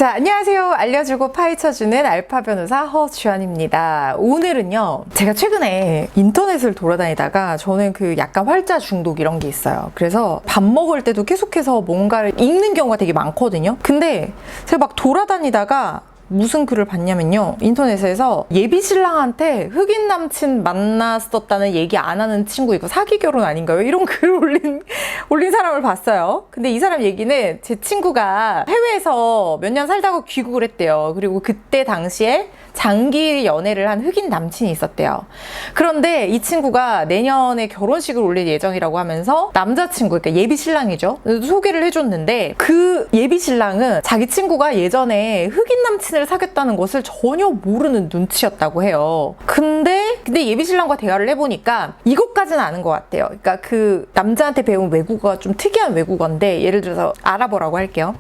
자, 안녕하세요. 알려주고 파헤쳐주는 알파 변호사 허주연입니다. 오늘은요, 제가 최근에 인터넷을 돌아다니다가 저는 그 약간 활자 중독 이런 게 있어요. 그래서 밥 먹을 때도 계속해서 뭔가를 읽는 경우가 되게 많거든요. 근데 제가 막 돌아다니다가 무슨 글을 봤냐면요, 인터넷에서 예비신랑한테 흑인 남친 만났었다는 얘기 안 하는 친구 이거 사기 결혼 아닌가요? 이런 글을 올린 사람을 봤어요. 근데 이 사람 얘기는 제 친구가 해외에서 몇 년 살다가 귀국을 했대요. 그리고 그때 당시에 장기 연애를 한 흑인 남친이 있었대요. 그런데 이 친구가 내년에 결혼식을 올릴 예정이라고 하면서 남자친구, 그러니까 예비신랑이죠, 소개를 해줬는데 그 예비신랑은 자기 친구가 예전에 흑인 남친을 사귀었다는 것을 전혀 모르는 눈치였다고 해요. 근데 예비신랑과 대화를 해보니까 이것까지는 아는 것 같아요. 그러니까 그 남자한테 배운 외국어가 좀 특이한 외국어인데, 예를 들어서 아랍어라고 할게요.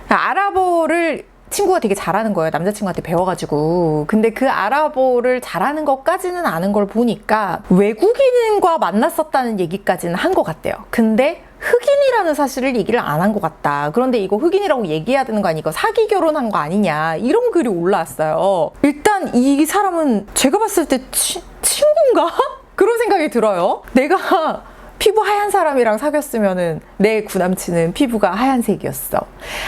아랍어를 친구가 되게 잘하는 거예요. 남자친구한테 배워가지고. 근데 그 아랍어를 잘하는 것까지는 아는 걸 보니까 외국인과 만났었다는 얘기까지는 한 것 같대요. 근데 흑인이라는 사실을 얘기를 안 한 것 같다. 그런데 이거 흑인이라고 얘기해야 되는 거 아니고 사기 결혼한 거 아니냐, 이런 글이 올라왔어요. 일단 이 사람은 제가 봤을 때 친구인가? 그런 생각이 들어요. 내가 피부 하얀 사람이랑 사귀었으면은 내 구남친은 피부가 하얀색이었어.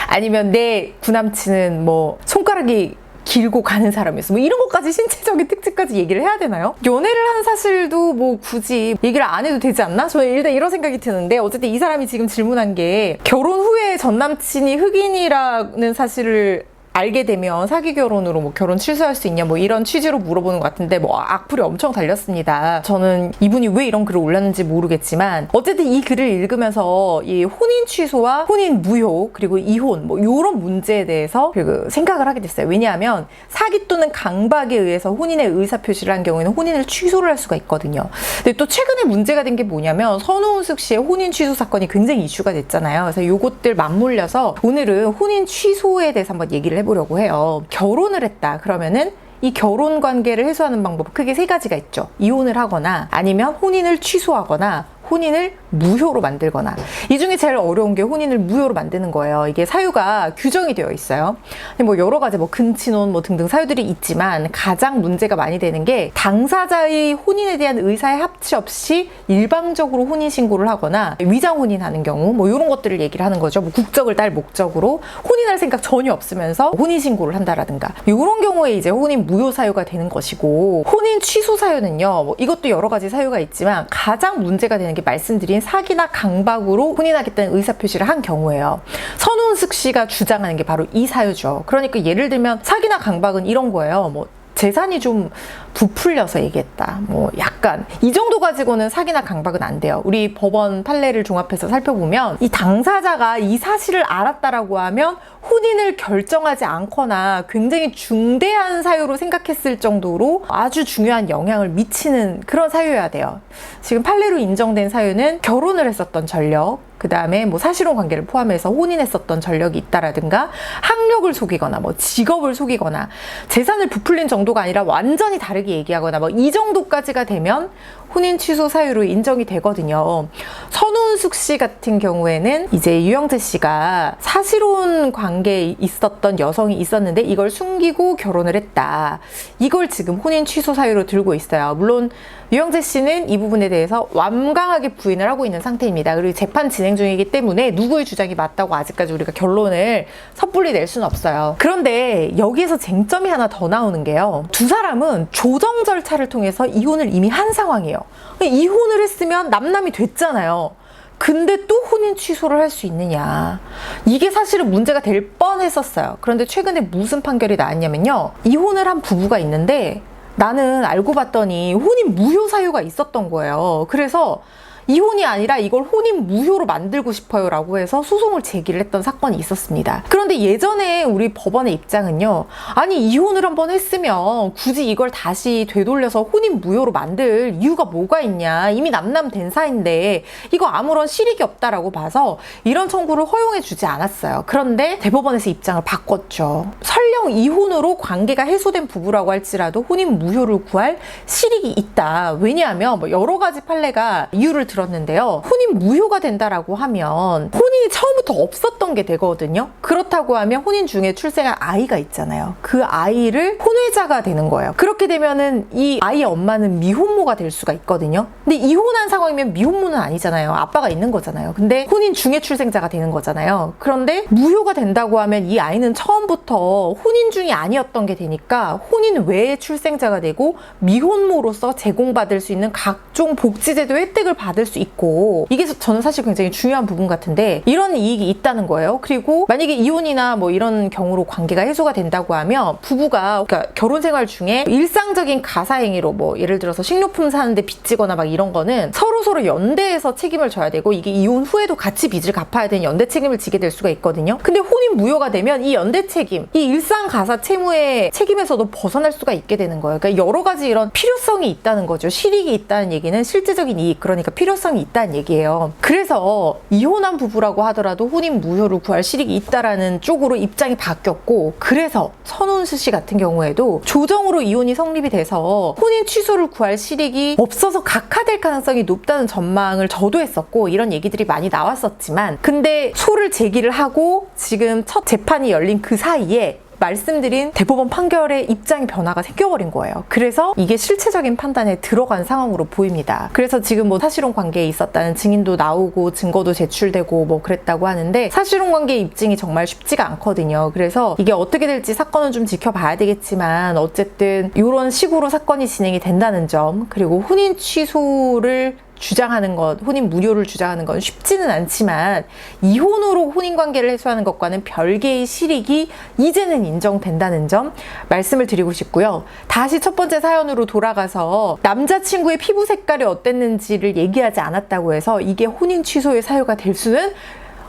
아니면 내 구남친은 뭐 손가락이 길고 가는 사람이었어. 뭐 이런 것까지, 신체적인 특징까지 얘기를 해야 되나요? 연애를 하는 사실도 뭐 굳이 얘기를 안 해도 되지 않나? 저는 일단 이런 생각이 드는데, 어쨌든 이 사람이 지금 질문한 게 결혼 후에 전 남친이 흑인이라는 사실을 알게 되면 사기 결혼으로 뭐 결혼 취소할 수 있냐, 뭐 이런 취지로 물어보는 것 같은데, 뭐 악플이 엄청 달렸습니다. 저는 이분이 왜 이런 글을 올렸는지 모르겠지만 어쨌든 이 글을 읽으면서 이 혼인 취소와 혼인 무효 그리고 이혼 뭐 이런 문제에 대해서 생각을 하게 됐어요. 왜냐하면 사기 또는 강박에 의해서 혼인의 의사 표시를 한 경우에는 혼인을 취소를 할 수가 있거든요. 근데 또 최근에 문제가 된 게 뭐냐면 선우은숙 씨의 혼인 취소 사건이 굉장히 이슈가 됐잖아요. 그래서 요것들 맞물려서 오늘은 혼인 취소에 대해서 한번 얘기를 해보려고 해요. 결혼을 했다 그러면은 이 결혼 관계를 해소하는 방법 크게 세 가지가 있죠. 이혼을 하거나, 아니면 혼인을 취소하거나, 혼인을 무효로 만들거나. 이 중에 제일 어려운 게 혼인을 무효로 만드는 거예요. 이게 사유가 규정이 되어 있어요. 뭐 여러 가지 뭐 근친혼 뭐 등등 사유들이 있지만 가장 문제가 많이 되는 게 당사자의 혼인에 대한 의사의 합치 없이 일방적으로 혼인 신고를 하거나 위장 혼인하는 경우, 뭐 이런 것들을 얘기를 하는 거죠. 뭐 국적을 딸 목적으로 혼인할 생각 전혀 없으면서 혼인 신고를 한다라든가, 이런 경우에 이제 혼인 무효 사유가 되는 것이고, 혼인 취소 사유는요, 뭐 이것도 여러 가지 사유가 있지만 가장 문제가 되는 게 말씀드린 사기나 강박으로 혼인하겠다는 의사표시를 한 경우예요. 선우은숙 씨가 주장하는 게 바로 이 사유죠. 그러니까 예를 들면 사기나 강박은 이런 거예요. 뭐 재산이 좀 부풀려서 얘기했다, 뭐 약간 이 정도 가지고는 사기나 강박은 안 돼요. 우리 법원 판례를 종합해서 살펴보면 이 당사자가 이 사실을 알았다라고 하면 혼인을 결정하지 않거나 굉장히 중대한 사유로 생각했을 정도로 아주 중요한 영향을 미치는 그런 사유여야 돼요. 지금 판례로 인정된 사유는 결혼을 했었던 전력, 그 다음에 뭐 사실혼 관계를 포함해서 혼인했었던 전력이 있다라든가, 학력을 속이거나 뭐 직업을 속이거나, 재산을 부풀린 정도가 아니라 완전히 다르게 얘기하거나 뭐 이 정도까지가 되면 혼인 취소 사유로 인정이 되거든요. 선우은숙 씨 같은 경우에는 이제 유영재 씨가 사실혼 관계에 있었던 여성이 있었는데 이걸 숨기고 결혼을 했다. 이걸 지금 혼인 취소 사유로 들고 있어요. 물론 유영재 씨는 이 부분에 대해서 완강하게 부인을 하고 있는 상태입니다. 그리고 재판 진행 중이기 때문에 누구의 주장이 맞다고 아직까지 우리가 결론을 섣불리 낼 수는 없어요. 그런데 여기에서 쟁점이 하나 더 나오는 게요, 두 사람은 조정 절차를 통해서 이혼을 이미 한 상황이에요. 이혼을 했으면 남남이 됐잖아요. 근데 또 혼인 취소를 할 수 있느냐, 이게 사실은 문제가 될 뻔했었어요. 그런데 최근에 무슨 판결이 나왔냐면요, 이혼을 한 부부가 있는데 나는 알고 봤더니 혼인 무효 사유가 있었던 거예요. 그래서 이혼이 아니라 이걸 혼인 무효로 만들고 싶어요 라고 해서 소송을 제기를 했던 사건이 있었습니다. 그런데 예전에 우리 법원의 입장은요, 아니 이혼을 한번 했으면 굳이 이걸 다시 되돌려서 혼인 무효로 만들 이유가 뭐가 있냐, 이미 남남된 사이인데 이거 아무런 실익이 없다라고 봐서 이런 청구를 허용해 주지 않았어요. 그런데 대법원에서 입장을 바꿨죠. 설령 이혼으로 관계가 해소된 부부라고 할지라도 혼인 무효를 구할 실익이 있다. 왜냐하면 뭐 여러 가지 판례가 이유를 들었는데요, 혼인 무효가 된다라고 하면 혼인 혼인이 처음부터 없었던 게 되거든요. 그렇다고 하면 혼인 중에 출생한 아이가 있잖아요. 그 아이를 혼외자가 되는 거예요. 그렇게 되면은 이 아이의 엄마는 미혼모가 될 수가 있거든요. 근데 이혼한 상황이면 미혼모는 아니잖아요. 아빠가 있는 거잖아요. 근데 혼인 중에 출생자가 되는 거잖아요. 그런데 무효가 된다고 하면 이 아이는 처음부터 혼인 중이 아니었던 게 되니까 혼인 외에 출생자가 되고 미혼모로서 제공받을 수 있는 각종 복지제도 혜택을 받을 수 있고, 이게 저는 사실 굉장히 중요한 부분 같은데 이런 이익이 있다는 거예요. 그리고 만약에 이혼이나 뭐 이런 경우로 관계가 해소가 된다고 하면 부부가 그러니까 결혼 생활 중에 일상적인 가사행위로 뭐 예를 들어서 식료품 사는데 빚지거나 막 이런 거는 서로 연대해서 책임을 져야 되고, 이게 이혼 후에도 같이 빚을 갚아야 되는 연대 책임을 지게 될 수가 있거든요. 근데 혼인 무효가 되면 이 연대 책임, 이 일상 가사 채무의 책임에서도 벗어날 수가 있게 되는 거예요. 그러니까 여러 가지 이런 필요성이 있다는 거죠. 실익이 있다는 얘기는 실제적인 이익, 그러니까 필요성이 있다는 얘기예요. 그래서 이혼한 부부라고 하더라도 혼인 무효를 구할 실익이 있다라는 쪽으로 입장이 바뀌었고, 그래서 천운수 씨 같은 경우에도 조정으로 이혼이 성립이 돼서 혼인 취소를 구할 실익이 없어서 각하될 가능성이 높다는 전망을 저도 했었고, 이런 얘기들이 많이 나왔었지만, 근데 소를 제기를 하고 지금 첫 재판이 열린 그 사이에 말씀드린 대법원 판결의 입장의 변화가 생겨버린 거예요. 그래서 이게 실체적인 판단에 들어간 상황으로 보입니다. 그래서 지금 뭐 사실혼 관계에 있었다는 증인도 나오고 증거도 제출되고 뭐 그랬다고 하는데, 사실혼 관계 입증이 정말 쉽지가 않거든요. 그래서 이게 어떻게 될지 사건은 좀 지켜봐야 되겠지만, 어쨌든 이런 식으로 사건이 진행이 된다는 점, 그리고 혼인 취소를 주장하는 것, 혼인 무효를 주장하는 건 쉽지는 않지만 이혼으로 혼인관계를 해소하는 것과는 별개의 실익이 이제는 인정된다는 점 말씀을 드리고 싶고요. 다시 첫 번째 사연으로 돌아가서 남자친구의 피부 색깔이 어땠는지를 얘기하지 않았다고 해서 이게 혼인 취소의 사유가 될 수는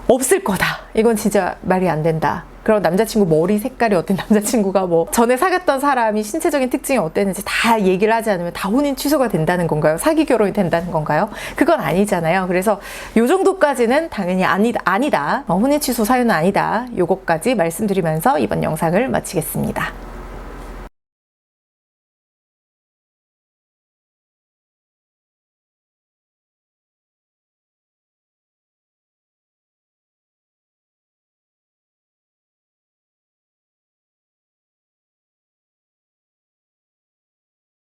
없을 거다. 이건 진짜 말이 안 된다. 그럼 남자친구 머리 색깔이 어떤, 남자친구가 뭐 전에 사귀었던 사람이 신체적인 특징이 어땠는지 다 얘기를 하지 않으면 다 혼인 취소가 된다는 건가요? 사기 결혼이 된다는 건가요? 그건 아니잖아요. 그래서 요 정도까지는 당연히 아니다. 혼인 취소 사유는 아니다. 요것까지 말씀드리면서 이번 영상을 마치겠습니다.